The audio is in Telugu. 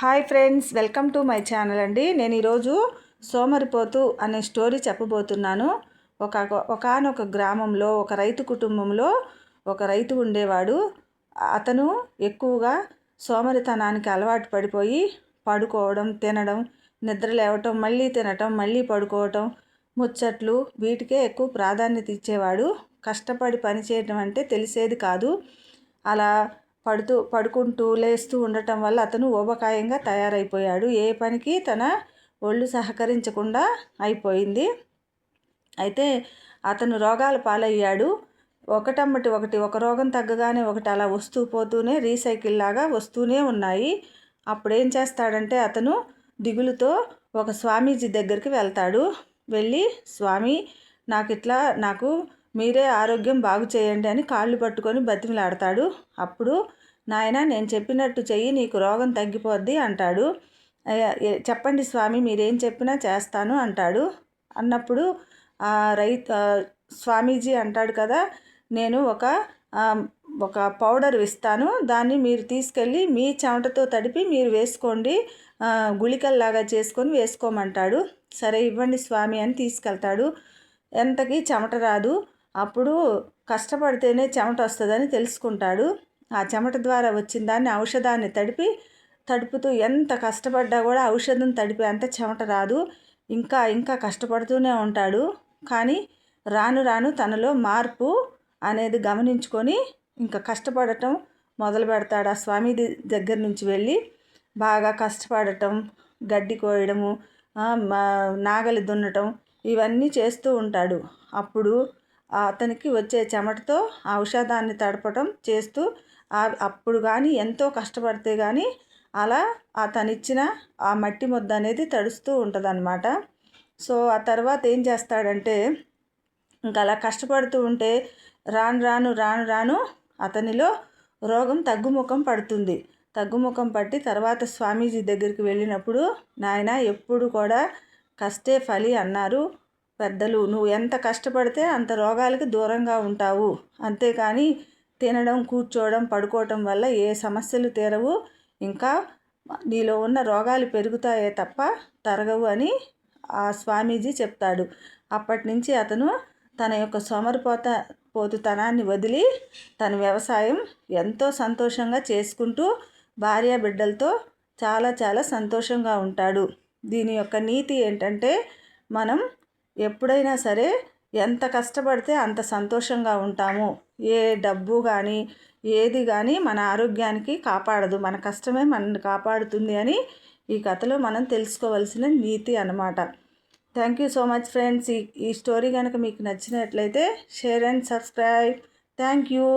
Hi friends, welcome to my channel అండి. నేను ఈరోజు సోమరిపోతు అనే స్టోరీ చెప్పబోతున్నాను. ఒకానొక గ్రామంలో ఒక రైతు కుటుంబంలో ఒక రైతు ఉండేవాడు. అతను ఎక్కువగా సోమరితనానికి అలవాటు పడిపోయి పడుకోవడం, తినడం, నిద్ర లేవటం, మళ్ళీ తినటం, మళ్ళీ పడుకోవటం, ముచ్చట్లు వీటికే ఎక్కువ ప్రాధాన్యత ఇచ్చేవాడు. కష్టపడి పని చేయడం అంటే తెలిసేది కాదు. అలా పడుకుంటూ లేస్తూ ఉండటం వల్ల అతను ఊబకాయంగా తయారైపోయాడు. ఏ పనికి తన ఒళ్ళు సహకరించకుండా అయిపోయింది. అయితే అతను రోగాల పాలయ్యాడు. ఒకటమ్మటి ఒకటి, ఒక రోగం తగ్గగానే ఒకటి అలా వస్తూ పోతూనే రీసైకిల్ లాగా వస్తూనే ఉన్నాయి. అప్పుడేం చేస్తాడంటే అతను దిగులుతో ఒక స్వామీజీ దగ్గరికి వెళ్తాడు. వెళ్ళి, స్వామి, నాకు మీరే ఆరోగ్యం బాగు చేయండి అని కాళ్ళు పట్టుకొని బతిమిలాడతాడు. అప్పుడు, నాయన, నేను చెప్పినట్టు చెయ్యి, నీకు రోగం తగ్గిపోద్ది అంటాడు. చెప్పండి స్వామి, మీరేం చెప్పినా చేస్తాను అంటాడు. అన్నప్పుడు స్వామీజీ అంటాడు కదా, నేను ఒక పౌడర్ ఇస్తాను, దాన్ని మీరు తీసుకెళ్ళి మీ చెమటతో తడిపి మీరు వేసుకోండి, గుళికల్లాగా చేసుకొని వేసుకోమంటాడు. సరే, ఇవ్వండి స్వామి అని తీసుకెళ్తాడు. ఎంతకీ చెమట రాదు. అప్పుడు కష్టపడితేనే చెమట వస్తుందని తెలుసుకుంటాడు. ఆ చెమట ద్వారా వచ్చిన దాన్ని ఔషధాన్ని తడుపుతూ ఎంత కష్టపడ్డా కూడా ఔషధం తడిపే అంత చెమట రాదు. ఇంకా కష్టపడుతూనే ఉంటాడు. కానీ రాను రాను తనలో మార్పు అనేది గమనించుకొని ఇంకా కష్టపడటం మొదలు పెడతాడు. ఆ స్వామి దగ్గర నుంచి వెళ్ళి బాగా కష్టపడటం, గడ్డి కోయడము, నాగలి దున్నటం ఇవన్నీ చేస్తూ ఉంటాడు. అప్పుడు అతనికి వచ్చే చెమటతో ఔషధాన్ని తడపడం చేస్తూ అప్పుడు కానీ ఎంతో కష్టపడితే కానీ అలా అతనిచ్చిన ఆ మట్టి ముద్ద అనేది తడుస్తూ ఉంటుందన్నమాట. సో ఆ తర్వాత ఏం చేస్తాడంటే, ఇంకా అలా కష్టపడుతూ ఉంటే రాను రాను అతనిలో రోగం తగ్గుముఖం పడుతుంది. తగ్గుముఖం పట్టి తర్వాత స్వామీజీ దగ్గరికి వెళ్ళినప్పుడు, నాయన, ఎప్పుడు కూడా కష్టే ఫలి అన్నారు పెద్దలు. నువ్వు ఎంత కష్టపడితే అంత రోగాలకి దూరంగా ఉంటావు. అంతేకాని తినడం, కూర్చోవడం, పడుకోవటం వల్ల ఏ సమస్యలు తీరవు. ఇంకా నీలో ఉన్న రోగాలు పెరుగుతాయే తప్ప తరగవు అని ఆ స్వామీజీ చెప్తాడు. అప్పటి నుంచి అతను తన యొక్క సోమరిపోతుతనాన్ని వదిలి తన వ్యవసాయం ఎంతో సంతోషంగా చేసుకుంటూ భార్య బిడ్డలతో చాలా చాలా సంతోషంగా ఉంటాడు. దీని యొక్క నీతి ఏంటంటే, మనం ఎప్పుడైనా సరే ఎంత కష్టపడితే అంత సంతోషంగా ఉంటాము. ఏ డబ్బు కానీ ఏది కానీ మన ఆరోగ్యానికి కాపాడదు, మన కష్టమే మనల్ని కాపాడుతుంది అని ఈ కథలో మనం తెలుసుకోవాల్సిన నీతి అన్నమాట. Thank you so much friends. ఈ స్టోరీ కనుక మీకు నచ్చినట్లయితే share and subscribe. Thank you.